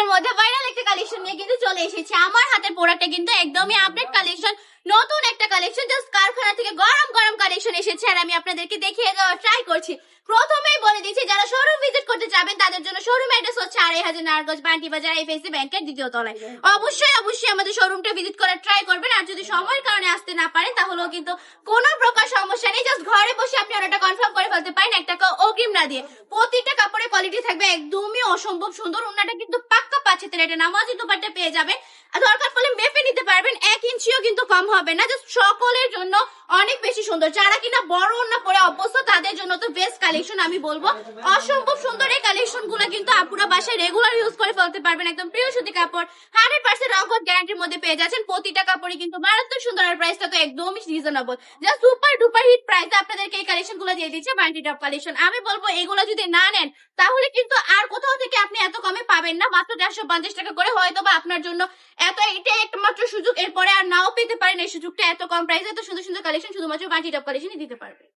এর মধ্যে ভাইরাল একটা কালেকশন নিয়ে কিন্তু চলে এসেছি। আমার হাতের প্রোডাক্টটা কিন্তু একদমই আপডেট কালেকশন, নতুন একটা কালেকশন, জাস্ট কারখানা থেকে গরম গরম কালেকশন এসেছে আর আমি আপনাদেরকে দেখিয়ে দেওয়ার ট্রাই করছি। প্রথমেই বলে দিচ্ছি, যারা শোরুম ভিজিট করতে যাবেন তাদের জন্য শোরুম অ্যাড্রেস হচ্ছে 2500 নারায়ণগঞ্জ বান্টি বাজার এফএসসি ব্যাংকের দ্বিতীয় তলায়। অবশ্যই আমাদের শোরুমটা ভিজিট করার ট্রাই করবেন। আর যদি সময়ের কারণে আসতে না পারেন তাহলেও কিন্তু কোনো প্রকার সমস্যা নেই, জাস্ট ঘরে বসে আপনি অর্ডারটা কনফার্ম করে ফেলতে পারেন 1 টাকা অগ্রিম না দিয়ে। প্রতিটা কাপড়ের কোয়ালিটি থাকবে একদমই অসম্ভব সুন্দর। ওনাটা কিন্তু পাক্কা পাচ্ছেন, এটা নামাজি দুপাট্টা পেয়ে যাবেন। আর দরকার পড়লে মেপে নিতে পারবেন, 1 ইঞ্চিও কিন্তু কম হবে না। জাস্ট সকলের জন্য অনেক বেশি সুন্দর। যারা কিনা বড় ওড়না পরে অভ্যস্ত তাদের জন্য তো বেস্ট কালেকশন আমি বলবো। অসম্ভব সুন্দর এই কালেকশন গুলো কিন্তু আপুরা বাসায় রেগুলার ইউজ করে ফেলতে পারবেন। একদম প্রিয় সুতি কাপড়, 100% রংকট গ্যারান্টির মধ্যে পেয়ে যাচ্ছেন। প্রতিটা কাপড়ই কিন্তু মারাত্মক সুন্দর। আর প্রাইসটা তো একদমই reasonable, just super duper hit প্রাইসে আপনাদেরকে এই কালেকশন গুলো দিয়ে দিচ্ছে বান্টি টপ কালেকশন। আমি বলবো এগুলো যদি না নেন তাহলে কিন্তু আর কোথাও থেকে আপনি এত কমে পাবেন না। মাত্র 450 টাকা করে, হয়তো বা আপনার জন্য এটাই একমাত্র সুযোগ, এরপরে আর নাও পেতে পারেন এই সুযোগটা। এত কম প্রাইসে এত সুন্দর সুন্দর কালেকশন শুধুমাত্র বান্টি টপ কালেকশনই দিতে পারবে।